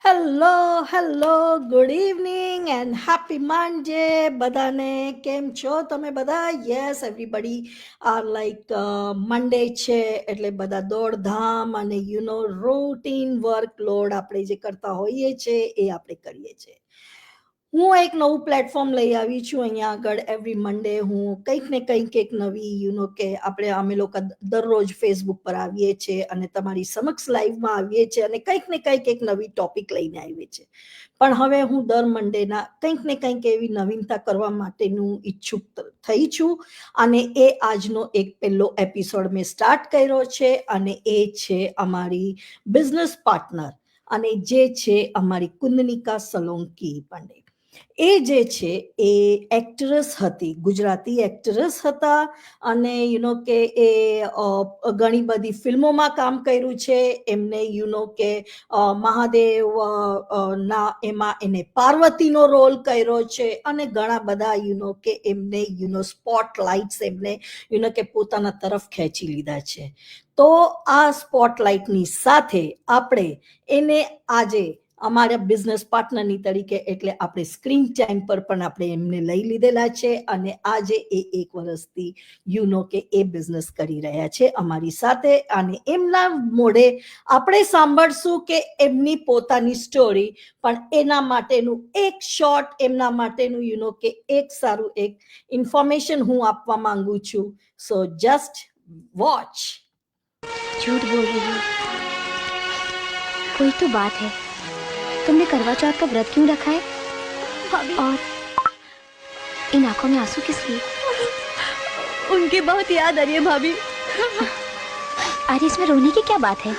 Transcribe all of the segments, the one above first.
Hello, good evening and happy Monday બધાને. કેમ છો તમે બધા? Yes, everybody are like Monday છે એટલે બધા દોડધામ અને રૂટીન વર્કલોડ આપણે જે કરતા હોઈએ છીએ એ આપણે કરીએ છીએ. હું એક નવું પ્લેટફોર્મ લઈ આવી છું અહીંયા આગળ. એવરી મંડે હું કંઈક ને કંઈક એક નવી કે અમે લોકો દરરોજ ફેસબુક પર આવીએ છીએ અને તમારી સમક્ષ લાઈવમાં આવીએ છીએ અને કંઈક ને કંઈક એક નવી ટોપિક લઈને આવીએ છીએ. પણ હવે હું દર મંડેના કંઈક ને કંઈક એવી નવીનતા કરવા માટેનું ઈચ્છુક થઈ છું અને એ આજનો એક પહેલો એપિસોડ મેં સ્ટાર્ટ કર્યો છે અને એ છે અમારી બિઝનેસ પાર્ટનર અને જે છે અમારી કુંદનિકા સોલંકી પાંડે. એ જે છે એ એક્ટ્રેસ હતી, ગુજરાતી એક્ટ્રેસ હતા અને કે એ ઘણી બધી ફિલ્મોમાં કામ કર્યું છે. એમને કે મહાદેવ ના એમાં એને પાર્વતીનો રોલ કર્યો છે અને ઘણા બધા કે એમને સ્પોટલાઇટ્સ એમને કે પોતાના તરફ ખેંચી લીધા છે. તો આ સ્પોટલાઇટની સાથે આપણે એને આજે અમારા બિઝનેસ પાર્ટનરની તરીકે એટલે આપણે સ્ક્રીન ટાઈમ પર પણ આપણે એમને લઈ લીધેલા છે અને આજે એ 1 વર્ષથી કે એ બિઝનેસ કરી રહ્યા છે અમારી સાથે. અને એમના મોઢે આપણે સાંભળશું કે એમની પોતાની સ્ટોરી, પણ એના માટેનું એક શોર્ટ એમના માટેનું કે એક સારું એક ઇન્ફોર્મેશન હું આપવા માંગુ છું. સો જસ્ટ વોચ. झूठ बोल रही हो, कोई तो बात है. तुमने करवा चौथ का व्रत क्यों रखा है? भाभी, और इन आंखों में आंसू किस लिए? उनकी बहुत याद आ रही है भाभी. अरे इसमें रोने की क्या बात है?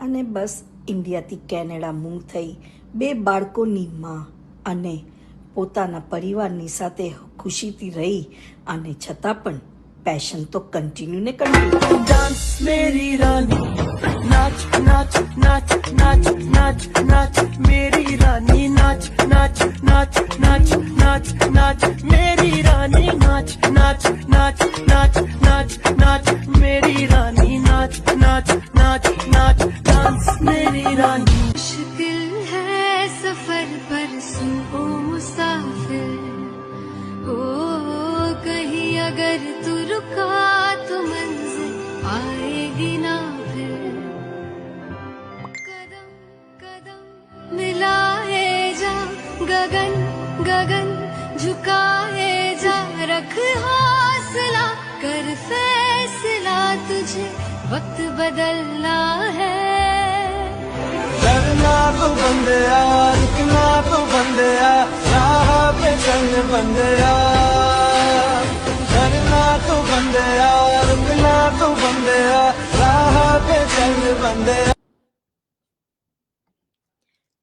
અને બસ ઇન્ડિયાથી કેનેડા મૂવ થઈ 2 બાળકોની માં અને પોતાના પરિવારની સાથે ખુશીથી રહી અને છતાં પણ પેશન તો કન્ટિન્યુ ને કન્ટિન્યુ. डांस मेरी रानी, नाच नाच नाच नाच नाच नाच मेरी रानी, नाच नाच नाच नाच नाच नाच मेरी रानी, नाच नाच नाच नाच नाच नाच मेरी रानी, नाच नाच नाच नाच डांस मेरी रानी. मुश्किल है सफर पर सुनो मुसाफिर, ओ कहीं अगर तू रुका तो मंजिल आएगी ना फिर. कदम कदम मिलाए जा, गगन गगन झुकाए जा, रख हौसला कर फैसला, तुझे वक्त बदलना है. डरना तो बंदया, रुकना तो बंदया, राह पे चल बंदया. डरना तो बंदया, रुकना तो बंदया, राह पे चल बंदया.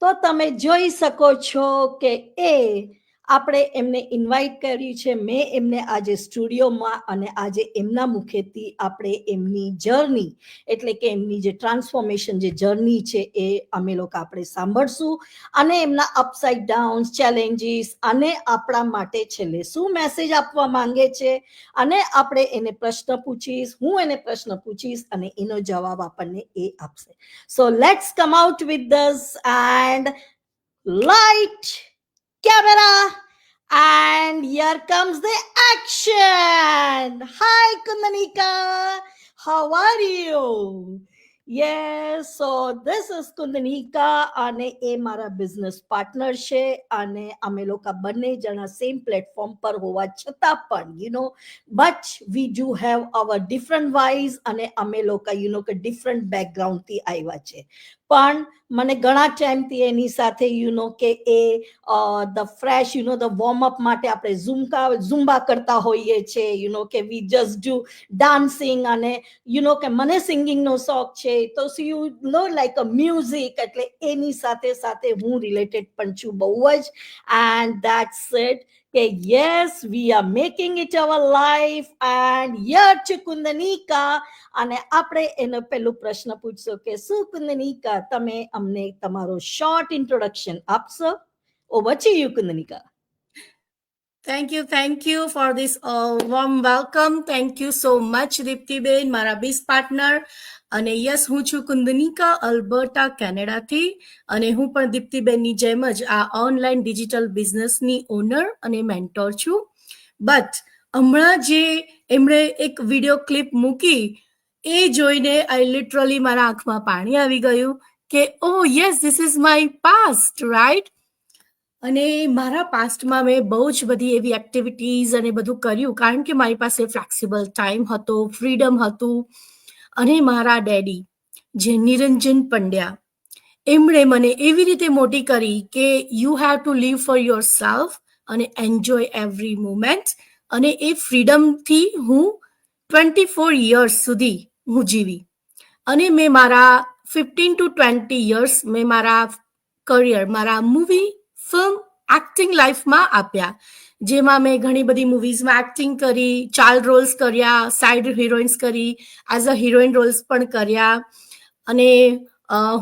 તો તમે જોઈ શકો છો કે એ આપણે એમને ઇન્વાઇટ કર્યું છે. મેં એમને આજે સ્ટુડિયોમાં અને આજે એમના મુખેથી આપણે એમની જર્ની એટલે કે એમની જે ટ્રાન્સફોર્મેશન જે જર્ની છે એ અમે લોકો આપણે સાંભળશું અને એમના અપસાઇડ ડાઉન ચેલેન્જીસ અને આપણા માટે છેલ્લે શું મેસેજ આપવા માંગે છે અને આપણે એને પ્રશ્ન પૂછીશ, હું એને પ્રશ્ન પૂછીશ અને એનો જવાબ આપણને એ આપશે. So let's come out with this and light, camera, and here comes the action. Hi Kundanika, how are you? Yes, so this is Kundanika અને એ મારા બિઝનેસ પાર્ટનર છે અને અમે લોકો બંને જણા સેમ પ્લેટફોર્મ પર હોવા છતાં પણ but we do have our different ways અને અમે લોકો કે ડિફરન્ટ બેકગ્રાઉન્ડથી આવ્યા છે. પણ મને ઘણા ટાઈમથી એની સાથે કે એ ધ ફ્રેશ ધ વોર્મઅપ માટે આપણે ઝુમ્બા કરતા હોઈએ છીએ કે વી જસ્ટ ડુ ડાન્સિંગ અને કે મને સિંગિંગનો શોખ છે. તો you know like a music એટલે એની સાથે સાથે હું રિલેટેડ પણ છું બહુ જ એન્ડ ધેટ્સ ઇટ કે yes we are making it our life and year છે કુંદનિકા અને આપણે એનો પેલું પ્રશ્ન પૂછશો કે શું કુંદનિકા તમે અમને તમારો શોર્ટ ઇન્ટ્રોડક્શન આપશો over to you Kundanika. Thank you for this warm welcome. Thank you so much, દીપ્તિબેન, મારા બીસ પાર્ટનર. અને યસ, હું છું કુંદનિકા, અલ્બર્ટા, કેનેડાથી. અને હું પણ દીપ્તિબેનની જેમ જ આ ઓનલાઈન ડિજિટલ બિઝનેસની ઓનર અને મેન્ટોર છું. બટ હમણાં જે એમણે એક વિડીયો ક્લિપ મૂકી એ જોઈને આઈ લિટરલી મારા આંખમાં પાણી આવી ગયું કે oh yes, this is my past, right? અને મારા પાસ્ટમાં મેં બહુ જ બધી એવી એક્ટિવિટીઝ અને બધું કર્યું કારણ કે મારી પાસે ફ્લેક્સિબલ ટાઈમ હતો, ફ્રીડમ હતું. અને મારા ડેડી જે નિરંજન પંડ્યા, એમણે મને એવી રીતે મોટી કરી કે you have to live for yourself અને એન્જોય એવરી મુમેન્ટ. અને એ ફ્રીડમથી હું 24 યર્સ સુધી હું જીવી. અને મેં મારા 15 to 20 યર્સ મેં મારા કરિયર, મારા મૂવી, ફિલ્મ, એક્ટિંગ લાઈફમાં આપ્યા, જેમાં મેં ઘણી બધી મૂવીઝમાં એક્ટિંગ કરી, ચાઇલ્ડ રોલ્સ કર્યા, સાઇડ હિરોઈન્સ કરી, એઝ અ હિરોઈન રોલ્સ પણ કર્યા. અને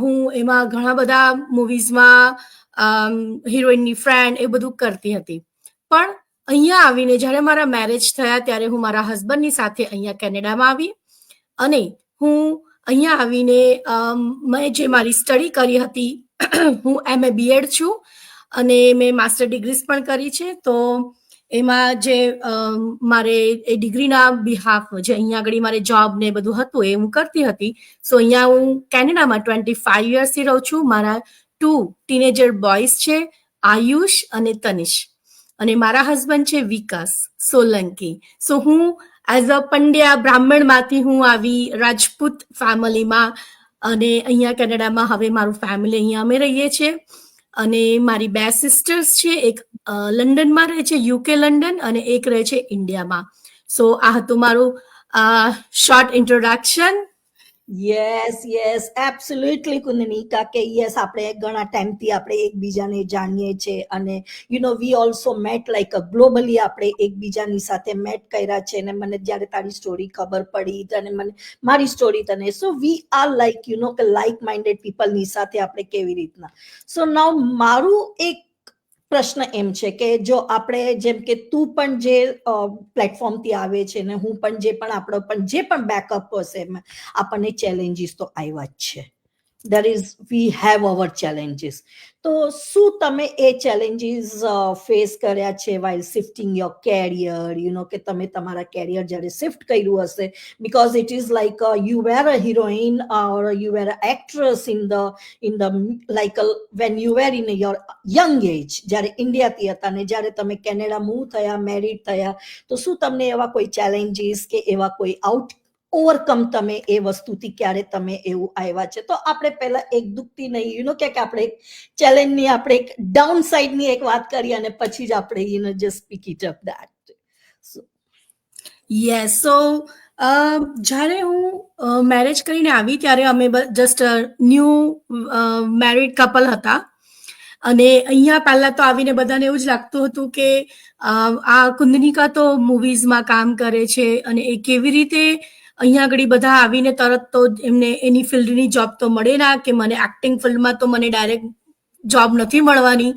હું એમાં ઘણા બધા મૂવીઝમાં હિરોઈનની ફ્રેન્ડ એ બધું કરતી હતી. પણ અહીંયા આવીને જ્યારે મારા મેરેજ થયા ત્યારે હું મારા હસબન્ડની સાથે અહીંયા કેનેડામાં આવી. અને હું અહીંયા આવીને મેં જે મારી સ્ટડી કરી હતી, હું MA BEd છું અને મેં માસ્ટર ડિગ્રીઝ પણ કરી છે. તો એમાં જે મારે એ ડિગ્રીના બિહાફ જે અહીંયા આગળ મારે જોબ ને બધું હતું એ હું કરતી હતી. સો અહીંયા હું કેનેડામાં 25 યર્સથી રહું છું. મારા 2 ટીનેજર બોયઝ છે, આયુષ અને તનિષ. અને મારા હસબન્ડ છે વિકાસ સોલંકી. સો હું એઝ અ પંડ્યા બ્રાહ્મણમાંથી હું આવી રાજપૂત ફેમિલીમાં, અને અહીંયા કેનેડામાં હવે મારું ફેમિલી અહીંયા અમે રહીએ છીએ. અને મારી 2 સિસ્ટર્સ છે, એક લંડનમાં રહે છે, UK લંડન, અને એક રહે છે ઇન્ડિયામાં. સો આ હતું મારું short introduction. Yes absolutely Kundanika કે યસ આપણે ઘણા ટાઈમથી આપણે એકબીજાને જાણીએ છીએ અને you know we also met like globally આપણે એકબીજાની સાથે મેટ કર્યા છે. અને મને જ્યારે તારી સ્ટોરી ખબર પડી અને મને મારી સ્ટોરી તને, so we are like you know કે લાઈક માઇન્ડેડ પીપલની સાથે આપણે કેવી રીતના. સો નાઉ મારું એક પ્રશ્ન એમ છે કે જો આપણે જેમ કે તું પણ જે પ્લેટફોર્મથી આવે છે ને હું પણ જે પણ આપણો પણ જે પણ બેકઅપ હશે એમાં આપણને ચેલેન્જીસ તો આવ્યા જ છે. There is we have our challenges. તો શું તમે એ ચેલેન્જીસ ફેસ કર્યા છે while shifting your career, you know કે તમે તમારા કેરિયર જ્યારે શિફ્ટ કર્યું હશે, because it is like you were a heroine or you were a actress in the like when you were in your young age, જ્યારે ઇન્ડિયાથી હતા ને જ્યારે તમે કેનેડા મૂવ થયા, મેરિડ થયા, તો શું તમને એવા કોઈ ચેલેન્જીસ કે એવા કોઈ ઓવરકમ તમે એ વસ્તુથી ક્યારે તમે એવું આવ્યા છે? તો આપણે પહેલા એક દુઃખથી નહીં, યુ નો કે આપણે એક ચેલેન્જની, આપણે એક ડાઉન સાઇડની એક વાત કરીએ અને પછી જ આપણે you know just pick it up that. Yes, so જ્યારે હું મેરેજ કરીને આવી ત્યારે અમે જસ્ટ ન્યૂ મેરિડ કપલ હતા. અને અહીંયા પહેલા તો આવીને બધાને એવું જ લાગતું હતું કે આ કુંદનિકા તો મૂવીઝમાં કામ કરે છે અને એ કેવી રીતે અહીંયા આગળ બધા આવીને તરત તો એમને એની ફિલ્ડની જોબ તો મળે ના, કે મને એક્ટિંગ ફિલ્ડમાં તો મને ડાયરેક્ટ જોબ નથી મળવાની.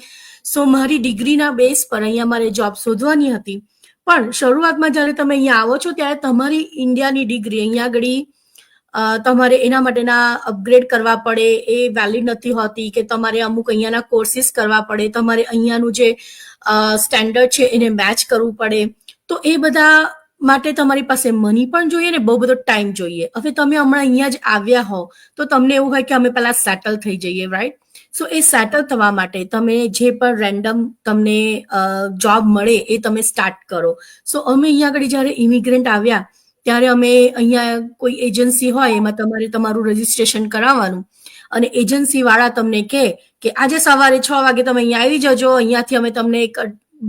સો મારી ડિગ્રીના બેઝ પર અહીંયા મારે જોબ શોધવાની હતી. પણ શરૂઆતમાં જ્યારે તમે અહીંયા આવો છો ત્યારે તમારી ઇન્ડિયાની ડિગ્રી અહીંયા આગળ તમારે એના માટેના અપગ્રેડ કરવા પડે, એ વેલિડ નથી હોતી, કે તમારે અમુક અહીંયાના કોર્સિસ કરવા પડે, તમારે અહીંયાનું જે સ્ટેન્ડર્ડ છે એને મેચ કરવું પડે. તો એ બધા માટે તમારી પાસે મની પણ જોઈએ ને બહુ બધો ટાઈમ જોઈએ. હવે તમે હમણાં અહીંયા જ આવ્યા હો તો તમને એવું હોય કે અમે પહેલા સેટલ થઈ જઈએ, રાઈટ? સો એ સેટલ થવા માટે તમે જે પણ રેન્ડમ તમને જોબ મળે એ તમે સ્ટાર્ટ કરો. સો અમે અહીંયા આગળ જ્યારે ઇમિગ્રન્ટ આવ્યા ત્યારે અમે અહીંયા કોઈ એજન્સી હોય એમાં તમારે તમારું રજીસ્ટ્રેશન કરાવવાનું, અને એજન્સી વાળા તમને કહે કે આજે સવારે 6 વાગે તમે અહીંયા આવી જજો, અહીંયાથી અમે તમને એક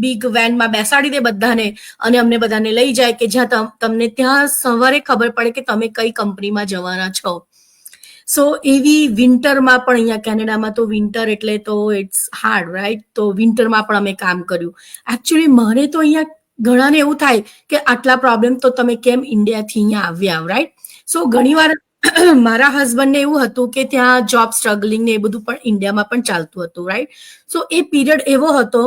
બિગ વેનમાં બેસાડી દે બધાને અને અમને બધાને લઈ જાય કે જ્યાં તમને ત્યાં સવારે ખબર પડે કે તમે કઈ કંપનીમાં જવાના છો. સો એવી વિન્ટરમાં પણ અહીંયા કેનેડામાં તો વિન્ટર એટલે તો ઇટ્સ હાર્ડ રાઈટ, તો વિન્ટરમાં પણ અમે કામ કર્યું. એકચ્યુઅલી મને તો અહીંયા ઘણાને એવું થાય કે આટલા પ્રોબ્લેમ તો તમે કેમ ઇન્ડિયાથી અહીંયા આવ્યા, રાઈટ. સો ઘણીવાર મારા હસબન્ડને એવું હતું કે ત્યાં જોબ સ્ટ્રગલિંગ ને એ બધું પણ ઇન્ડિયામાં પણ ચાલતું હતું, રાઈટ. સો એ પીરિયડ એવો હતો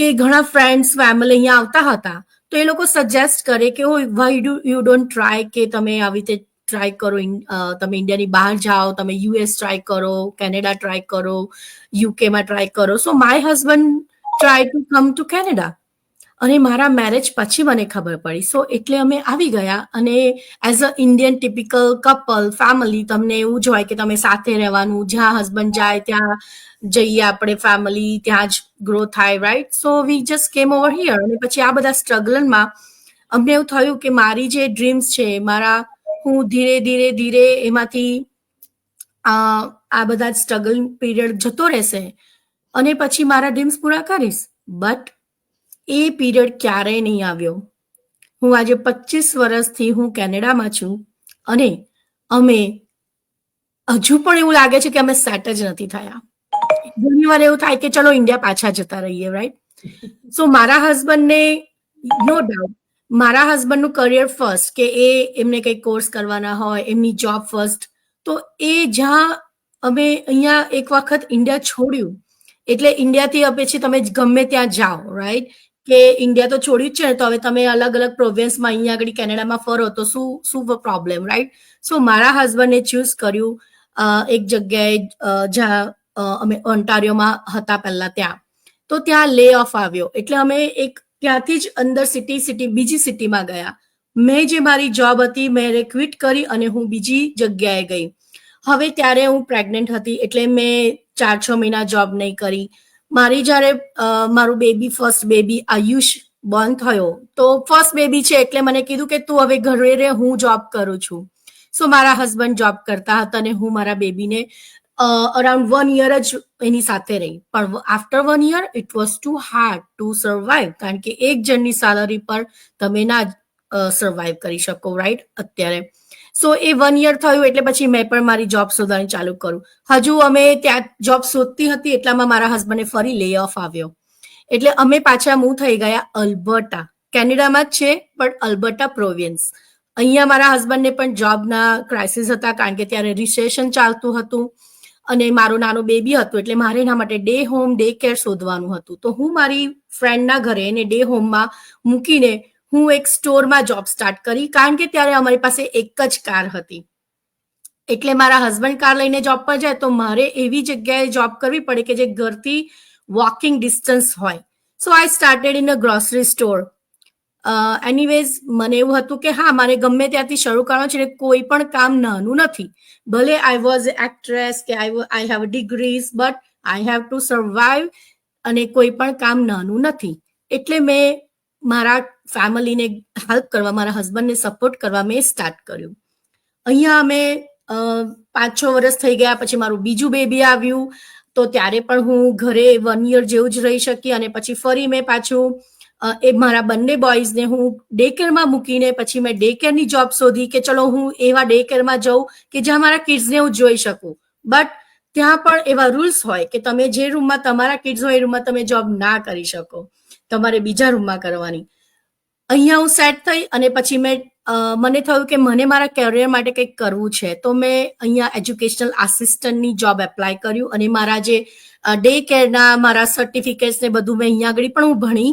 કે ઘણા ફ્રેન્ડ્સ ફેમિલી અહીંયા આવતા હતા, તો એ લોકો સજેસ્ટ કરે કે વાય યુ ડોન્ટ ટ્રાય, કે તમે આવી રીતે ટ્રાય કરો, તમે ઇન્ડિયાની બહાર જાઓ, તમે યુએસ ટ્રાય કરો, કેનેડા ટ્રાય કરો, યુકેમાં ટ્રાય કરો. So my husband try to come to Canada, અને મારા મેરેજ પછી મને ખબર પડી. સો એટલે અમે આવી ગયા, અને as a Indian typical couple family તમને એવું જ હોય કે તમે સાથે રહેવાનું, જ્યાં હસબન્ડ જાય ત્યાં જઈએ આપણે ફેમિલી, ત્યાં જ ગ્રો થાય, રાઈટ. સો વી જસ્ટ કેમ ઓવર હિયર, અને પછી આ બધા સ્ટ્રગલમાં અમને એવું થયું કે મારી જે ડ્રીમ્સ છે, હું ધીરે ધીરે ધીરે એમાંથી આ બધા સ્ટ્રગલ પીરિયડ જતો રહેશે, અને પછી મારા ડ્રીમ્સ પૂરા કરીશ. બટ એ પીરિયડ ક્યારેય નહીં આવ્યો. હું આજે 25 વર્ષથી હું કેનેડામાં છું, અને અમે હજુ પણ એવું લાગે છે કે અમે સેટ જ નથી થયા. ઘણી વાર એવું થાય કે ચલો ઇન્ડિયા પાછા જતા રહીએ, રાઈટ. સો મારા હસબન્ડને નો ડાઉટ મારા હસબન્ડનું કરિયર ફર્સ્ટ, કે એમને કંઈક કોર્સ કરવાના હોય, એમની જોબ ફર્સ્ટ. તો એ જ્યાં અમે અહીંયા એક વખત ઇન્ડિયા છોડ્યું, એટલે ઇન્ડિયાથી પછી તમે ગમે ત્યાં જાઓ, રાઈટ, કે ઇન્ડિયા તો છોડ્યું જ છે, તો હવે તમે અલગ અલગ પ્રોવિન્સમાં અહીંયા આગળ કેનેડામાં ફરો તો શું પ્રોબ્લેમ, રાઈટ. સો મારા હસબન્ડે ચૂઝ કર્યું એક જગ્યાએ જ્યાં અમે ઓન્ટારિયોમાં હતા પહેલા, ત્યાં. તો ત્યાં લે ઓફ આવ્યો, એટલે અમે ત્યાંથી જ અંદર બીજી સિટીમાં ગયા. મેં જે મારી જોબ હતી મેં ક્વિટ કરી અને હું બીજી જગ્યાએ ગઈ. હવે ત્યારે હું પ્રેગ્નન્ટ હતી, એટલે મેં 4-6 મહિના જોબ નહીં કરી. મારી જ્યારે મારું ફર્સ્ટ બેબી આયુષ બોર્ન થયો, તો ફર્સ્ટ બેબી છે એટલે મને કીધું કે તું હવે ઘરે રહે, હું જોબ કરું છું. સો મારા હસબન્ડ જોબ કરતા હતા, અને હું મારા બેબીને અરાઉન્ડ 1 year જ એની સાથે રહી. પણ after 1 year it was too hard to survive, કારણ કે એક જણની સેલરી પર તમે ના સર્વાઈવ કરી શકો, રાઈટ, અત્યારે. સો એ 1 year થયું, એટલે પછી મેં પણ મારી જોબ શોધવાની ચાલુ કરું. હજુ અમે ત્યાં જોબ શોધતી હતી, એટલામાં મારા હસબન્ડે ફરી લે ઓફ આવ્યો, એટલે અમે પાછા મૂવ થઈ ગયા અલ્બર્ટા. કેનેડામાં જ છે, પણ અલ્બર્ટા પ્રોવિન્સ. અહીંયા મારા હસબન્ડને પણ જોબના ક્રાઇસિસ હતા, કારણ કે ત્યારે રિસેશન ચાલતું હતું, અને મારું નાનું બેબી હતું, એટલે મારે એના માટે ડે હોમ ડે કેર શોધવાનું હતું. તો હું મારી ફ્રેન્ડના ઘરે એને ડે હોમમાં મૂકીને હું એક સ્ટોરમાં જોબ સ્ટાર્ટ કરી, કારણ કે ત્યારે અમારી પાસે એક જ કાર હતી. એટલે મારા હસબન્ડ કાર લઈને જોબ પર જાય તો મારે એવી જગ્યાએ જોબ કરવી પડે કે જે ઘરથી વોકિંગ ડિસ્ટન્સ હોય. So I started in a grocery store. Anyways મને એવું હતું કે હા, મારે ગમે ત્યાંથી શરૂ કરવાનું છે, કોઈ પણ કામ નાનું નથી. ભલે આઈ વોઝ એક્ટ્રેસ, કે I have degrees, but I have to survive, અને કોઈ પણ કામ નાનું નથી. એટલે મેં મારા ફેમિલીને હેલ્પ કરવા, મારા હસબન્ડને સપોર્ટ કરવા મેં સ્ટાર્ટ કર્યું. અહીંયા અમે 5-6 વર્ષ થઈ ગયા, પછી મારું બીજું બેબી આવ્યું, તો ત્યારે પણ હું ઘરે 1 year જેવું જ રહી શકી, અને પછી ફરી મેં પાછું એ મારા બંને બોયઝને હું ડે કેરમાં મૂકીને પછી મેં ડે કેરની જોબ શોધી, કે ચલો હું એવા ડે કેરમાં જાઉં કે જ્યાં મારા કિડ્સને હું જોઈ શકું. બટ ત્યાં પણ એવા રૂલ્સ હોય કે તમે જે રૂમમાં તમારા કિડ્સ હોય એ રૂમમાં તમે જોબ ના કરી શકો, તમારે બીજા રૂમમાં કરવાની. અહીંયા હું સેટ થઈ, અને પછી મને થયું કે મને મારા કેરિયર માટે કંઈક કરવું છે, તો મેં અહીંયા એજ્યુકેશનલ આસિસ્ટન્ટની જોબ એપ્લાય કર્યું, અને મારા જે ડે કેરના મારા સર્ટિફિકેટ્સ ને બધું મેં અહીંયા આગળ પણ હું ભણી,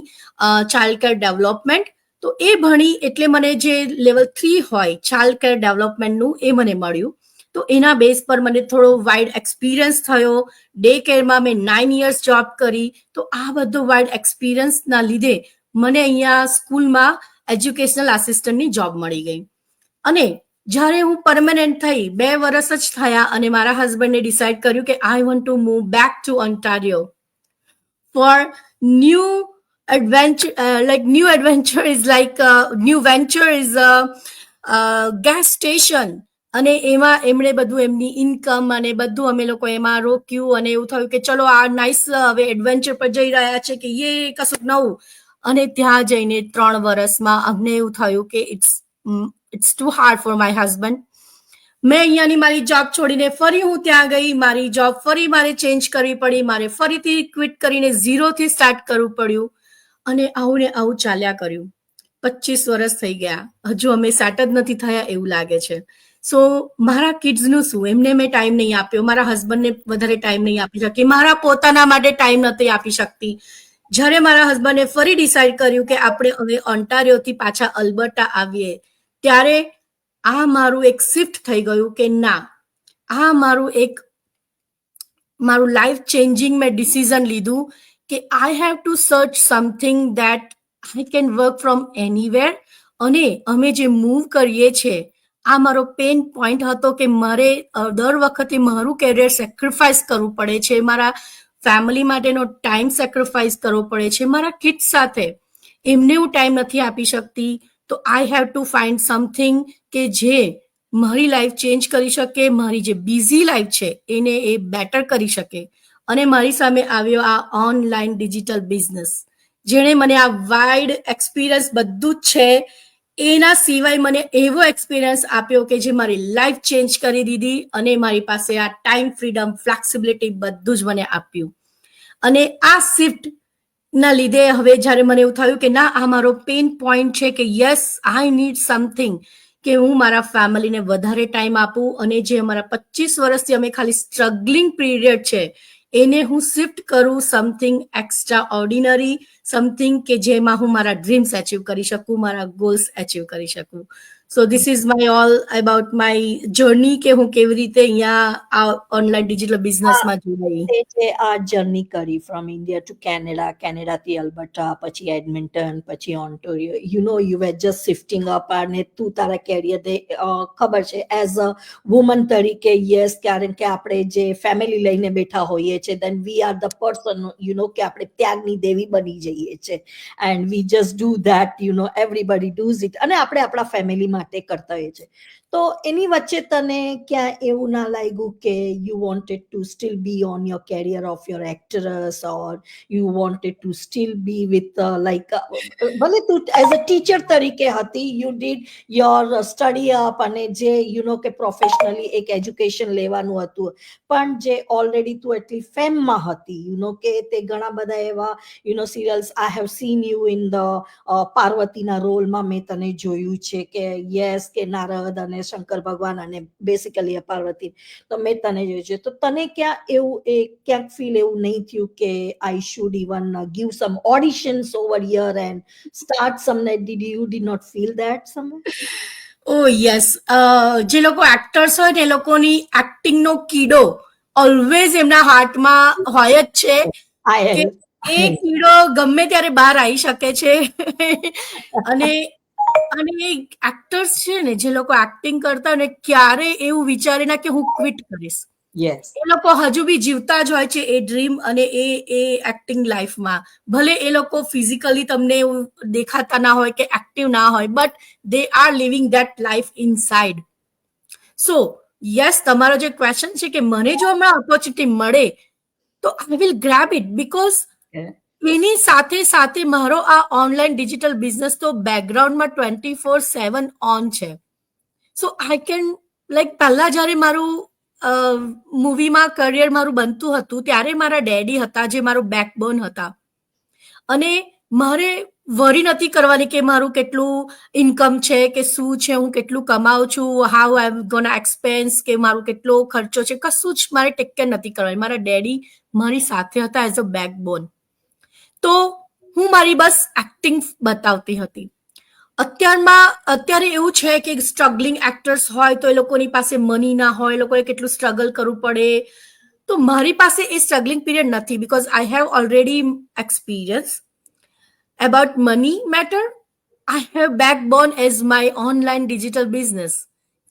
ચાઇલ્ડ કેર ડેવલપમેન્ટ. તો એ ભણી એટલે મને જે લેવલ 3 હોય ચાઇલ્ડ કેર ડેવલપમેન્ટનું એ મને મળ્યું. તો એના બેઝ પર મને થોડો વાઇડ એક્સપિરિયન્સ થયો. ડે કેરમાં મેં 9 years જોબ કરી. તો આ બધો વાઇડ એક્સપિરિયન્સના લીધે મને અહીંયા સ્કૂલમાં એજ્યુકેશનલ આસિસ્ટન્ટની જોબ મળી ગઈ. અને જ્યારે હું પરમેનન્ટ થઈ, 2 વર્ષ જ થયા, અને મારા હસબન્ડે ડિસાઇડ કર્યું કે I want to move back to Ontario for new adventure. New adventure is new venture is gas station. અને એમાં એમણે બધું એમની ઇન્કમ અને બધું અમે લોકો એમાં રોક્યું, અને એવું થયું કે ચલો આ નાઇસ હવે એડવેન્ચર પર જઈ રહ્યા છે, કે એ કશુંક નવું. અને ત્યાં જઈને 3 વર્ષમાં અમને એવું થયું કે it's too hard for my husband. મેં અહીંયાની મારી જોબ છોડીને ફરી હું ત્યાં ગઈ, મારી જોબ ફરી મારે ચેન્જ કરવી પડી, મારે ફરીથી ક્વિટ કરીને ઝીરોથી સ્ટાર્ટ કરવું પડ્યું અને આવું ને આવું ચાલ્યા કર્યું. 25 વર્ષ થઈ ગયા, હજુ અમે સેટ જ નથી થયા એવું લાગે છે. સો મારા કિડ્સનું શું, એમને મેં ટાઈમ નહીં આપ્યો, મારા હસબન્ડને વધારે ટાઈમ નહીં આપી શકી, મારા પોતાના માટે ટાઈમ નથી આપી શકતી. જ્યારે મારા હસબન્ડે ફરી ડિસાઈડ કર્યું કે આપણે હવે ઓન્ટારિયોથી પાછા અલ્બર્ટા આવીએ, ત્યારે આ મારું એક શિફ્ટ થઈ ગયું કે ના, આ મારું લાઈફ ચેન્જિંગ મેં ડિસિઝન લીધું કે I have to search something that I can work from anywhere. અને અમે જે મૂવ કરીએ છીએ, આ મારો પેન પોઈન્ટ હતો કે મારે દર વખતે મારું કેરિયર સેક્રિફાઈસ કરવું પડે છે, મારા ફેમિલી માટેનો ટાઈમ સેક્રિફાઈસ કરવો પડે છે, મારા કિડ્સ સાથે એમને હું ટાઈમ નથી આપી શકતી. તો I have to find something કે જે મારી લાઈફ ચેન્જ કરી શકે, મારી જે બિઝી લાઈફ છે એને એ બેટર કરી શકે. અને મારી સામે આવ્યો આ ઓનલાઈન ડિજિટલ બિઝનેસ, જેણે મને આ વાઇડ એક્સપિરિયન્સ બધું જ છે, એના સિવાય મને એવો એક્સપિરિયન્સ આપ્યો કે જે મારી લાઈફ ચેન્જ કરી દીધી અને મારી પાસે આ ટાઈમ, ફ્રીડમ, ફ્લેક્સિબિલિટી બધું જ મને આપ્યું. અને આ શિફ્ટ ના લીધે હવે જ્યારે મને એવું થયું કે ના, આ મારો પેન પોઈન્ટ છે કે યસ, આઈ નીડ સમથિંગ કે હું મારા ફેમિલીને વધારે ટાઈમ આપું અને જે અમારા 25 વર્ષથી અમે ખાલી સ્ટ્રગલિંગ પીરિયડ છે એને હું શિફ્ટ કરું સમથિંગ એક્સ્ટ્રા ઓર્ડિનરી, સમથિંગ કે જેમાં હું મારા ડ્રીમ્સ અચીવ કરી શકું, મારા ગોલ્સ અચીવ કરી શકું. So this is my all about my journey કે હું કેવી રીતે અહીંયા આ ઓનલાઈન ડિજિટલ બિઝનેસમાં જોડાઈ. તે જે આ જર્ની કરી from India to Canada, કેનેડાથી Alberta, પછી એડમિન્ટન, પછી Ontario, you were just shifting up. અને તું તારા કેરિયર ખબર છે એઝ અ વુમન તરીકે, યસ, કારણ કે આપણે જે ફેમિલી લઈને બેઠા હોઈએ છીએ, દેન વી આર ધ પર્સન કે આપણે ત્યાગની દેવી બની જઈએ છીએ. And we just do that, everybody do's it, અને આપણે આપણા ફેમિલી માટે કરતા હોઈએ છીએ. તો એની વચ્ચે તને ક્યાં એવું ના લાગ્યું કે you wanted to still be on your career of your actress, or you wanted to still be with ભલે તું એઝ અ ટીચર તરીકે હતી, you did your study up, અને જે કે પ્રોફેશનલી એક એજ્યુકેશન લેવાનું હતું, પણ જે ઓલરેડી તું એટલી ફેમમાં હતી, કે તે ઘણા બધા એવા serials, I have seen you in the પાર્વતીના રોલમાં મેં તને જોયું છે કે યસ, કે નારદ અને શંકર ભગવાન અને બેસિકલી પાર્વતી, તો મેં તને જોયું છે. તો તને ક્યાંક ફીલ એવું નહીં થયું કે I should even give some auditions over here and start somewhere? Did not feel that somewhere? Oh yes, જે લોકો એક્ટર્સ હોય ને એ લોકોની એક્ટિંગનો કીડો ઓલવેઝ એમના હાર્ટમાં હોય જ છે કે એ કીડો ગમે ત્યારે બહાર આવી શકે છે. અને એક્ટર્સ છે ને, જે લોકો એક્ટિંગ કરતા ને, ક્યારે એવું વિચારે ના કે હું ક્વિટ કરીશ. યસ, એ લોકો હજુ બી જીવતા જ હોય છે એ ડ્રીમ અને એ એક્ટિંગ લાઈફમાં. ભલે એ લોકો ફિઝિકલી તમને એવું દેખાતા ના હોય કે એક્ટિવ ના હોય, but they are living that life inside. So yes, તમારો જે ક્વેશ્ચન છે કે મને જો હમણાં ઓપોર્ચ્યુનિટી મળે તો I will grab it, because એની સાથે સાથે મારો આ ઓનલાઈન ડિજિટલ બિઝનેસ તો બેકગ્રાઉન્ડમાં 24/7 ઓન છે. સો આઈ કેન પહેલા જ્યારે મારું મૂવીમાં કરિયર મારું બનતું હતું, ત્યારે મારા ડેડી હતા જે મારું બેકબોન હતા, અને મારે વરી નથી કરવાની કે મારું કેટલું ઇન્કમ છે કે શું છે, હું કેટલું કમાઉં છું, હાઉ આઈ એમ ગોના એક્સપેન્સ, કે મારું કેટલો ખર્ચો છે, કશું જ મારે ટેક કેર નથી કરવાની. મારા ડેડી મારી સાથે હતા એઝ અ બેકબોન. તો હું મારી બસ એક્ટિંગ બતાવતી હતી. અત્યારે એવું છે કે સ્ટ્રગલિંગ એક્ટર્સ હોય તો એ લોકોની પાસે મની ના હોય, એ લોકોએ કેટલું સ્ટ્રગલ કરવું પડે. તો મારી પાસે એ સ્ટ્રગલિંગ પીરિયડ નથી, because I have already experience about money matter. I have backbone as my online digital business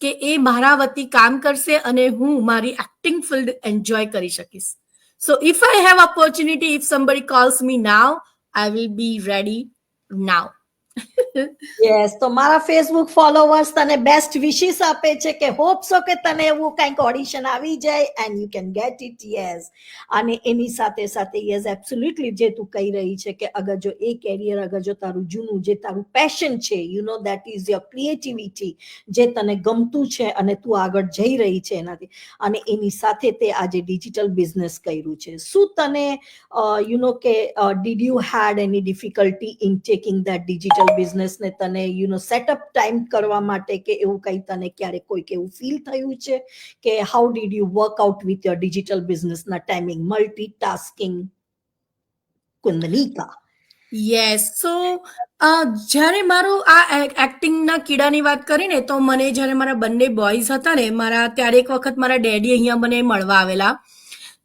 કે એ મારા વતી કામ કરશે અને હું મારી એક્ટિંગ ફિલ્ડ એન્જોય કરી શકીશ. So if I have opportunity, if somebody calls me now, I will be ready now. Yes, તો મારા ફેસબુક ફોલોવર્સ તને બેસ્ટ વિશિસ આપે છે કે હોપ સો કે તને એવું કંઈક ઓડિશન આવી જાય and you can get it. Yes, અને એની સાથે સાથે યસ એબ્સોલ્યુટલી જે તું કહી રહી છે કે અગર જો એ કેરિયર અગર જો તારું જૂનું જે તારું પેશન છે દેટ ઇઝ યોર ક્રિએટિવિટી, જે તને ગમતું છે અને તું આગળ જઈ રહી છે એનાથી, અને એની સાથે તે આજે ડિજિટલ બિઝનેસ કર્યું છે, શું તને કે did you had any difficulty in taking that digital business ને તને સેટઅપ ટાઈમ કરવા માટે કે એવું કંઈ તને ક્યારે કોઈક એવું ફીલ થયું છે કે how did you work out with your digital business ના timing multitasking, Kundanika? Yes, so જ્યારે મારું આ એક્ટિંગના કીડાની વાત કરીને તો મને જ્યારે મારા બંને બોયઝ હતા ને મારા, ત્યારે એક વખત મારા ડેડી અહીંયા મને મળવા આવેલા.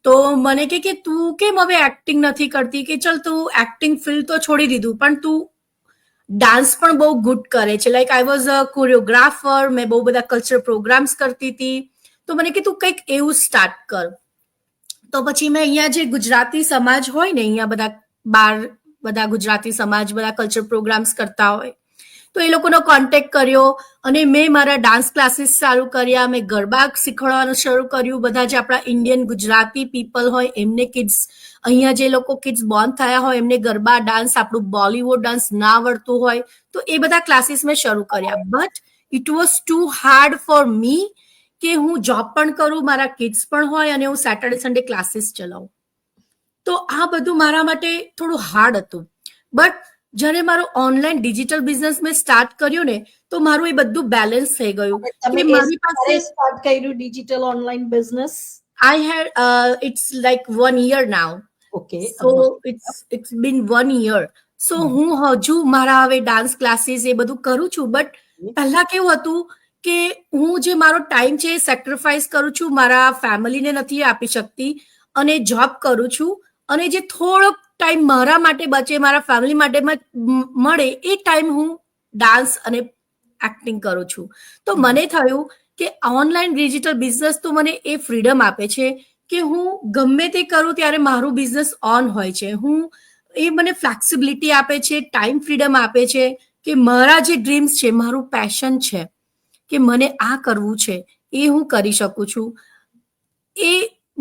તો મને કે તું કેમ હવે એક્ટિંગ નથી કરતી, કે ચલ તું એક્ટિંગ ફિલ્ડ તો છોડી દીધું પણ તું ડાન્સ પણ બહુ ગુડ કરે છે, like I was a choreographer, મેં બહુ બધા કલ્ચરલ પ્રોગ્રામ્સ કરતી હતી. તો મને કે તું કંઈક એવું સ્ટાર્ટ કર. તો પછી મેં અહીંયા જે ગુજરાતી સમાજ હોય ને, અહીંયા બધા ગુજરાતી સમાજ બધા કલ્ચર પ્રોગ્રામ્સ કરતા હોય, તો એ લોકોનો કોન્ટેક્ટ કર્યો અને મેં મારા ડાન્સ ક્લાસીસ ચાલુ કર્યા, મેં ગરબા શીખવાડવાનું શરૂ કર્યું. બધા જે આપણા ઇન્ડિયન ગુજરાતી પીપલ હોય એમને કિડ્સ, અહીંયા જે લોકો કિડ્સ બોર્ન થયા હોય એમને ગરબા ડાન્સ, આપણું બોલિવૂડ ડાન્સ ના આવડતું હોય તો એ બધા ક્લાસીસ મેં શરૂ કર્યા. But it was too hard for me કે હું જોબ પણ કરું, મારા કિડ્સ પણ હોય અને હું સેટરડે સન્ડે ક્લાસીસ ચલાવું. તો આ બધું મારા માટે થોડું હાર્ડ હતું. બટ જ્યારે મારું ઓનલાઈન ડિજિટલ બિઝનેસ મેં સ્ટાર્ટ કર્યું ને તો મારું એ બધું બેલેન્સ થઈ ગયું કે મારી પાસે સ્ટાર્ટ કર્યું digital online business? I had it's like 1 year now. Okay, so it's been 1 year. So હું હજુ મારા હવે ડાન્સ ક્લાસીસ એ બધું કરું છું. બટ પહેલા કેવું હતું કે હું જે મારો ટાઈમ છે એ સેક્રિફાઈસ કરું છું, મારા ફેમિલીને નથી આપી શકતી અને જોબ કરું છું, અને જે થોડોક ટાઈમ મારા માટે બચે, મારા ફેમિલી માટે મળે, એ ટાઈમ હું ડાન્સ અને એક્ટિંગ કરું છું. તો મને થયું કે ઓનલાઈન ડિજિટલ બિઝનેસ તો મને એ ફ્રીડમ આપે છે કે હું ગમે તે કરું ત્યારે મારું બિઝનેસ ઓન હોય છે. એ મને ફ્લેક્સિબિલિટી આપે છે, ટાઈમ ફ્રીડમ આપે છે કે મારા જે ડ્રીમ્સ છે, મારું પેશન છે કે મને આ કરવું છે એ હું કરી શકું છું. એ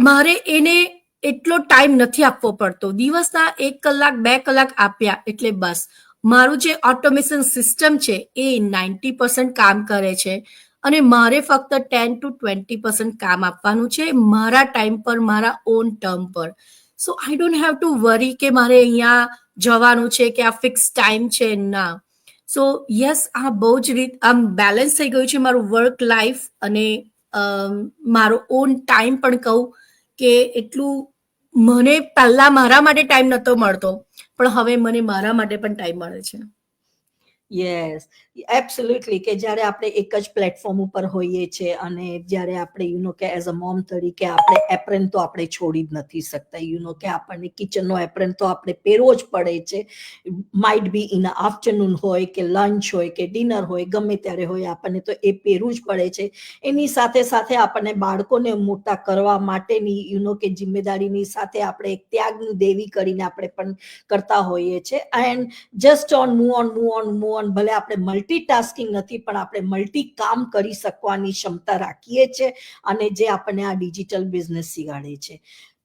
મારે એને એટલો ટાઈમ નથી આપવો પડતો. દિવસના 1 કલાક 2 કલાક આપ્યા એટલે બસ. મારું જે ઓટોમેશન સિસ્ટમ છે એ 90% કામ કરે છે અને મારે ફક્ત 10 to 20% કામ આપવાનું છે મારા ટાઈમ પર, મારા ઓન ટર્મ પર. So I don't have to worry કે મારે અહીંયા જવાનું છે કે આ ફિક્સ ટાઈમ છે, ના. સો યસ, આ બહુ જ આમ બેલેન્સ થઈ ગયું છે મારું વર્ક લાઈફ અને મારો ઓન ટાઈમ પણ કહું કે એટલું મને પહેલા મારા માટે ટાઈમ નહોતો મળતો, પણ હવે મને મારા માટે પણ ટાઈમ મળે છે. યસ, એબ્સોલ્યુટલી, કે જ્યારે આપણે એક જ પ્લેટફોર્મ ઉપર હોઈએ છીએ અને જ્યારે આપણે કે એઝ અ મોમ તરીકે આપણે એપ્રેન તો આપણે છોડી જ નથી શકતા. કે આપણને કિચનનો એપ્રેન તો આપણે પહેરવો જ પડે છે. માઇટ બી ઇન આફ્ટરનૂન હોય કે લંચ હોય કે ડિનર હોય, ગમે ત્યારે હોય, આપણને તો એ પહેરવું જ પડે છે. એની સાથે સાથે આપણને બાળકોને મોટા કરવા માટેની કે જિમ્મેદારીની સાથે આપણે એક ત્યાગની દેવી કરીને આપણે પણ કરતા હોઈએ છીએ. And just on move on, ભલે આપણે મલ્ટીટાસ્કિંગ નથી પણ આપણે મલ્ટી કામ કરી શકવાની ક્ષમતા રાખીએ છીએ, અને જે આપણને આ ડિજિટલ બિઝનેસ શીખવાડે છે.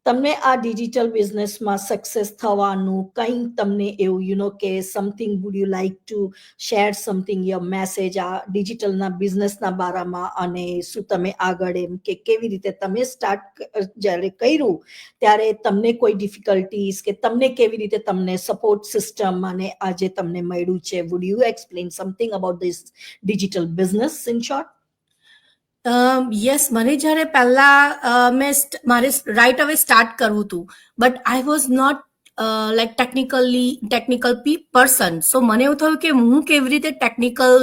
તમને આ ડિજિટલ બિઝનેસમાં સક્સેસ થવાનું કંઈ તમને એવું કે something would you like to share something your message આ ડિજિટલના બિઝનેસના બારામાં, અને શું તમે આગળ એમ કે કેવી રીતે તમે સ્ટાર્ટ જ્યારે કર્યું ત્યારે તમને કોઈ ડિફિકલ્ટીઝ કે તમને કેવી રીતે તમને સપોર્ટ સિસ્ટમ અને આજે તમને મળ્યું છે? Would you explain something about this digital business in short? Yes, મને જ્યારે પહેલા મારે રાઈટ હવે સ્ટાર્ટ કરવું હતું, but I was not like technical person. સો મને એવું થયું કે હું કેવી રીતે ટેકનિકલ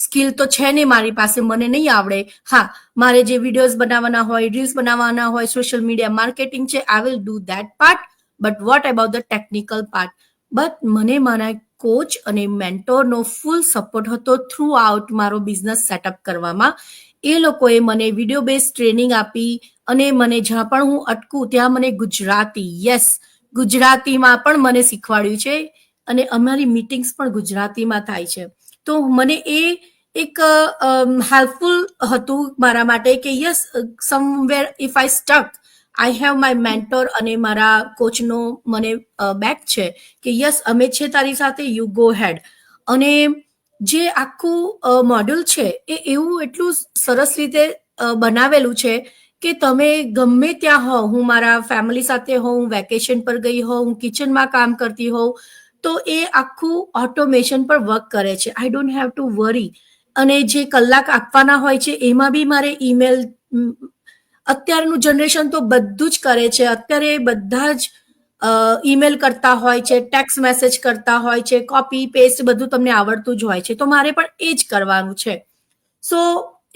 સ્કિલ તો છે ને મારી પાસે, મને નહીં આવડે. હા, મારે જે વિડીયોઝ બનાવવાના હોય, રીલ્સ બનાવવાના હોય, સોશિયલ મીડિયા માર્કેટિંગ છે, I will do that part, but what about the technical part? But મને મારા કોચ અને મેન્ટોરનો ફૂલ સપોર્ટ હતો થ્રુ આઉટ મારો બિઝનેસ સેટઅપ કરવામાં. એ લોકોએ મને વિડીયો બેઝ ટ્રેનિંગ આપી અને મને જ્યાં પણ હું અટકું ત્યાં મને ગુજરાતીમાં પણ મને શીખવાડ્યું છે, અને અમારી મીટિંગ્સ પણ ગુજરાતીમાં થાય છે. તો મને એ એક હેલ્પફુલ હતું મારા માટે કે yes somewhere if I stuck I have my mentor અને મારા કોચનો મને બેક છે કે યસ અમે છે તારી સાથે યુ ગો હેડ. અને જે આખું મોડ્યુલ છે એ એવું એટલું સરસ રીતે બનાવેલું છે કે તમે ગમે ત્યાં હો, હું મારા ફેમિલી સાથે હોઉં, હું વેકેશન પર ગઈ હોઉં, હું કિચનમાં કામ કરતી હોઉં, તો એ આખું ઓટોમેશન પર વર્ક કરે છે. આઈ ડોન્ટ હેવ ટુ વરી. અને જે કલાક આપવાના હોય છે એમાં બી મારે ઈમેલ, અત્યારનું જનરેશન તો બધું જ કરે છે. અત્યારે બધા જ ઈમેલ કરતા હોય છે, ટેક્સ્ટ મેસેજ કરતા હોય છે, કોપી પેસ્ટ બધું તમને આવડતું જ હોય છે. તો મારે પણ એ જ કરવાનું છે. સો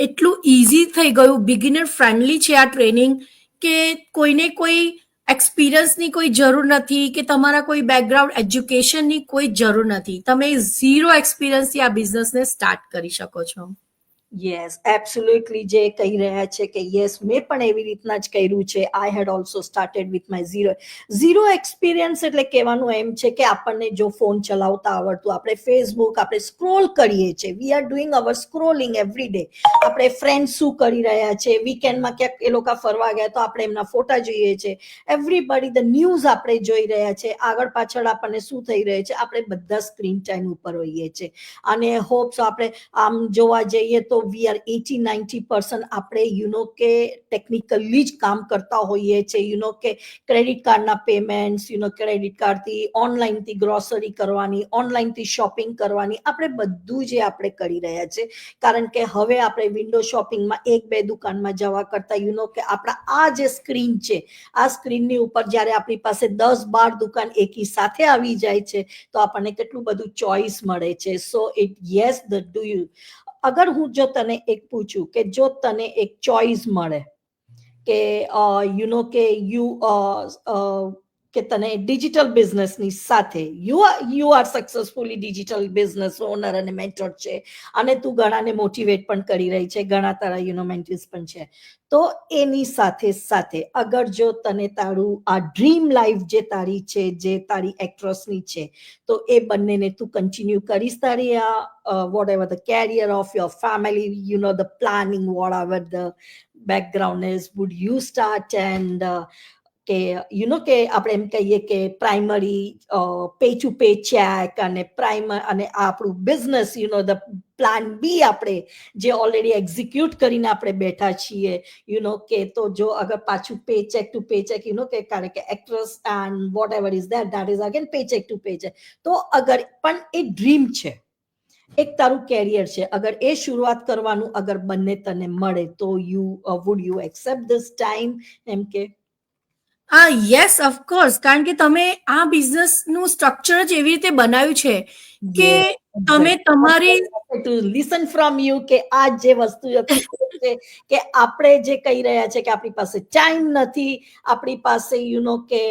એટલું ઇઝી થઈ ગયું, બિગિનર ફ્રેન્ડલી છે આ ટ્રેનિંગ કે કોઈને કોઈ એક્સપિરિયન્સની કોઈ જરૂર નથી કે તમારા કોઈ બેકગ્રાઉન્ડ એજ્યુકેશનની કોઈ જરૂર નથી. તમે ઝીરો એક્સપિરિયન્સથી આ બિઝનેસને સ્ટાર્ટ કરી શકો છો. યસ, એબ્સોલ્યુટલી જે કહી રહ્યા છે કે યસ, મેં પણ એવી રીતના જ કર્યું છે. I had also started with my zero experience. એટલે કહેવાનું એમ છે કે આપણને જો ફોન ચલાવતા આવડતું, આપણે ફેસબુક આપણે સ્ક્રોલ કરીએ છીએ, we are doing our scrolling every day. આપણે ફ્રેન્ડ શું કરી રહ્યા છે, વીકેન્ડમાં ક્યાંક એ લોકો ફરવા ગયા તો આપણે એમના ફોટા જોઈએ છીએ, એવરીબડી ધ ન્યૂઝ આપણે જોઈ રહ્યા છે, આગળ પાછળ આપણને શું થઈ રહ્યું છે, આપણે બધા સ્ક્રીન ટાઈમ ઉપર હોઈએ છીએ. અને હોપ્સ આપણે આમ જોવા જઈએ તો વી આર 80-90% આપણે કે ટેકનિકલી જ કામ કરતા હોઈએ છીએ. કે ક્રેડિટ કાર્ડના પેમેન્ટ્સ, ક્રેડિટ કાર્ડથી ઓનલાઈનથી ગ્રોસરી કરવાની, ઓનલાઈનથી શોપિંગ કરવાની, આપણે બધું જે આપણે કરી રહ્યા છે. કારણ કે હવે આપણે વિન્ડો શોપિંગમાં 1-2 દુકાનમાં જવા કરતા કે આપણા આ જે સ્ક્રીન છે, આ સ્ક્રીનની ઉપર જ્યારે આપણી પાસે 10-12 દુકાન એકી સાથે આવી જાય છે તો આપણને કેટલું બધું ચોઈસ મળે છે. So it yes the do you, અગર હું જો તને એક પૂછું કે જો તને એક ચોઈસ મળે કે કે કે તને ડિજિટલ બિઝનેસની સાથે you are successfully digital business owner અને મેન્ટર છે અને તું ઘણાને મોટિવેટ પણ કરી રહી છે, ઘણા તારા મેન્ટીસ પણ છે, તો એની સાથે સાથે અગર જો તને તારું આ ડ્રીમ લાઈફ જે તારી છે, જે તારી એક્ટ્રેસની છે, તો એ બંનેને તું કન્ટિન્યુ કરીશ તારી whatever the career of your family, the planning, whatever the background is, would you start and કે કે આપણે એમ કહીએ કે primary pay to pay check અને અને આપણું બિઝનેસ ધ પ્લાન બી આપણે જે ઓલરેડી એક્ઝિક્યુટ કરીને આપણે બેઠા છીએ કે તો જો અગર પાછું pay check to pay check કે કારણ કે actress and what ever is that is again pay check to pay check. તો અગર પણ એ ડ્રીમ છે, એક તારું કેરિયર છે, અગર એ શરૂઆત કરવાનું અગર બંને તને મળે તો would you accept this time? એમ કે યસ ઓફકોર્સ, કારણ કે તમે આ બિઝનેસનું સ્ટ્રક્ચર જ એવી રીતે બનાવ્યું છે કે તમે તમારી ટુ લિસન ફ્રોમ યુ કે આ જે વસ્તુ છે કે આપણે જે કહી રહ્યા છે કે આપણી પાસે ટાઈમ નથી, આપણી પાસે કે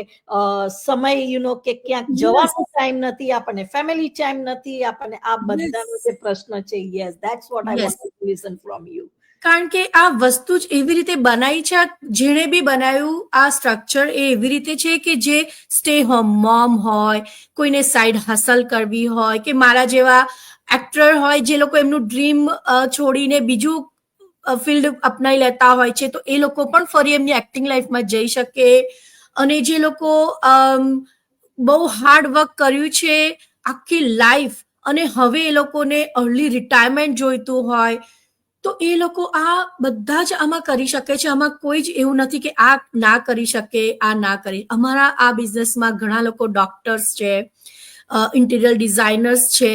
સમય કે ક્યાંક જવાનો ટાઈમ નથી, આપણને ફેમિલી ટાઈમ નથી, આપણને આ બધાનો જે પ્રશ્ન છે. Yes, that's what I want to listen from you. કારણ કે આ વસ્તુ જ એવી રીતે બનાવી છે, જેણે બી બનાવ્યું આ સ્ટ્રક્ચર એ એવી રીતે છે કે જે સ્ટે હોમ મોમ હોય, કોઈને સાઈડ હસલ કરવી હોય, કે મારા જેવા એક્ટર હોય જે લોકો એમનું ડ્રીમ છોડીને બીજું ફિલ્ડ અપનાવી લેતા હોય છે, તો એ લોકો પણ ફરી એમની એક્ટિંગ લાઈફમાં જઈ શકે. અને જે લોકો બહુ હાર્ડ વર્ક કર્યું છે આખી લાઈફ અને હવે એ લોકોને અર્લી રિટાયરમેન્ટ જોઈતું હોય, તો એ લોકો આ બધા જ આમાં કરી શકે છે. આમાં કોઈ જ એવું નથી કે આ ના કરી શકે, આ ના કરી. અમારા આ બિઝનેસમાં ઘણા લોકો ડોક્ટર્સ છે, ઇન્ટિરિયર ડિઝાઇનર્સ છે,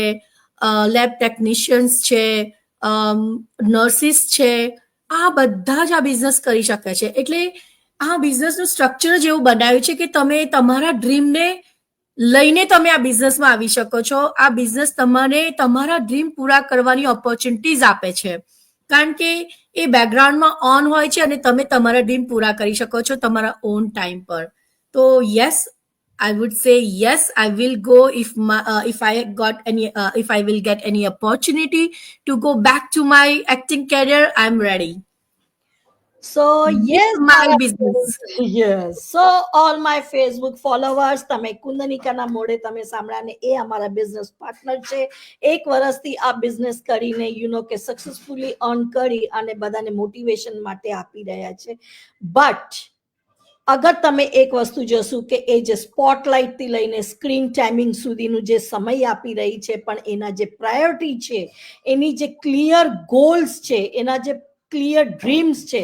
લેબ ટેકનિશિયન્સ છે, નર્સિસ છે, આ બધા જ આ બિઝનેસ કરી શકે છે. એટલે આ બિઝનેસનું સ્ટ્રક્ચર જ એવું બનાવ્યું છે કે તમે તમારા ડ્રીમને લઈને તમે આ બિઝનેસમાં આવી શકો છો. આ બિઝનેસ તમને તમારા ડ્રીમ પૂરા કરવાની ઓપોર્ચ્યુનિટીઝ આપે છે, કારણ કે એ બેકગ્રાઉન્ડમાં ઓન હોય છે અને તમે તમારા ડ્રીમ પૂરા કરી શકો છો તમારા ઓન ટાઈમ પર. તો yes, I would say yes, I will go if I will get any opportunity to go back to my acting career, I'm ready. So yes, my business. yes. So all my Facebook followers, તમે કુંદનિકાના મોઢે તમે સાંભળ્યા ને એ અમારા business partner છે. 1 વર્ષથી આ business કરીને કે સક્સેસફુલી અર્ન કરી અને બધાને મોટિવેશન માટે આપી રહ્યા છે. બટ અગર તમે એક વસ્તુ જોશો કે એ જે સ્પોટલાઇટ થી લઈને સ્ક્રીન ટાઈમિંગ સુધીનું જે સમય આપી રહી છે, પણ એના જે પ્રાયોરિટી છે, એની જે ક્લિયર ગોલ્સ છે, એના જે ક્લિયર ડ્રીમ્સ છે,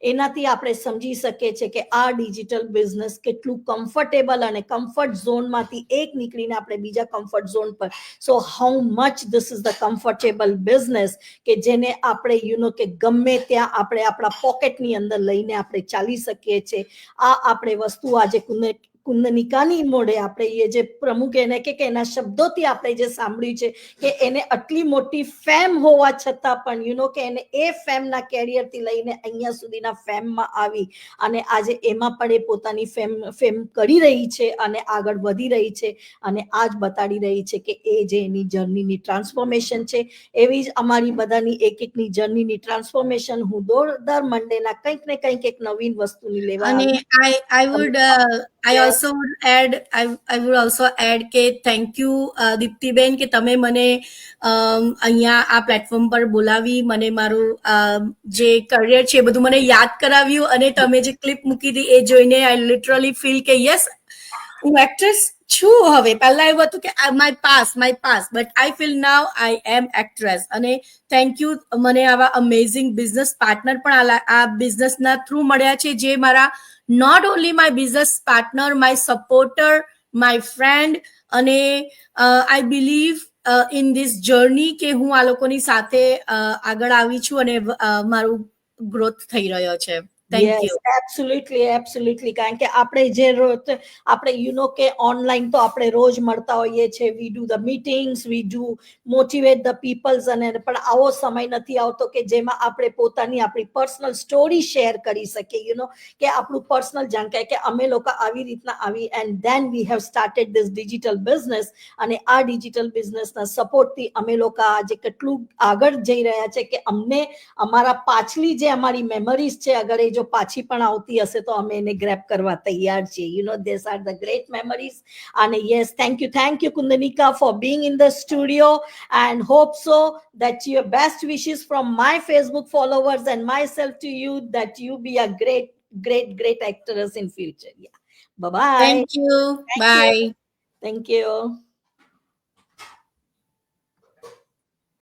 એનાથી આપણે સમજી શકીએ છીએ કે આ ડિજિટલ બિઝનેસ કેટલું કમ્ફર્ટેબલ અને કમ્ફર્ટ ઝોનમાંથી એક નીકળીને આપણે બીજા કમ્ફર્ટ ઝોન પર, so how much this is the comfortable business કે જેને આપણે કે ગમે ત્યાં આપણે આપણા પોકેટની અંદર લઈને આપણે ચાલી શકીએ છીએ. આ આપણે વસ્તુ આજે કુંદનિકાની મોઢે આપણે એ જે પ્રમુખ એને કે એના શબ્દોથી આપણે જે સાંભળ્યું છે કે એને આટલી મોટી ફેમ હોવા છતાં પણ કે એને એ ફેમના કેરિયરથી લઈને અહીંયા સુધીના ફેમમાં આવી અને આજે એમાં પણ એ પોતાની ફેમ કરી રહી છે અને આગળ વધી રહી છે અને આજ બતાડી રહી છે કે એ જે એની જર્નીની ટ્રાન્સફોર્મેશન છે, એવી જ અમારી બધાની એકની જર્નીની ટ્રાન્સફોર્મેશન હું દર મંડેના કંઈક ને કંઈક એક નવીન વસ્તુની લેવા અને I also would add I would also add કે થેન્ક યુ દીપ્તિબેન કે તમે મને અહીંયા આ પ્લેટફોર્મ પર બોલાવી, મને મારું જે કરિયર છે એ બધું મને યાદ કરાવ્યું અને તમે જે ક્લિપ મૂકી હતી એ જોઈને આઈ લિટરલી ફીલ કે યસ હું એક્ટ્રેસ છું. હવે પહેલા એવું હતું કે my pass but I feel now I am actress. અને થેન્ક યુ, મને આવા અમેઝિંગ બિઝનેસ પાર્ટનર પણ આ બિઝનેસના થ્રુ મળ્યા છે, જે મારા not only my business partner, my supporter, my friend, અને I believe in this journey કે હું આ લોકોની સાથે આગળ આવી છું અને મારું ગ્રોથ થઈ રહ્યો છે. Thank you. એબ્સોલ્યુટલી કારણ કે આપણે જે આપણે કે ઓનલાઈન તો આપણે રોજ મળતા હોઈએ છીએ, we do the meetings, we do motivate the peoples, અને પણ આવો સમય નથી આવતો કે જેમાં આપણે પોતાની આપણી પર્સનલ સ્ટોરી શેર કરી શકીએ, કે આપણું પર્સનલ જાણકારી કે અમે લોકો આવી રીતના આવી and then we have started this digital business. અને આ ડિજિટલ બિઝનેસના સપોર્ટથી અમે લોકો આજે કેટલું આગળ જઈ રહ્યા છે કે અમને અમારા પાછલી જે અમારી મેમરીઝ છે, અગર એ જો પાછી પણ આવતી હશે તો અમે એને ગ્રેપ કરવા તૈયાર છીએ. This are the great memories. અને yes, thank you Kundanika for being in the studio, and hope so that your best wishes from my Facebook followers and myself to you, that you be a great actress in future. Yeah, bye bye. Thank you. Bye. Thank you.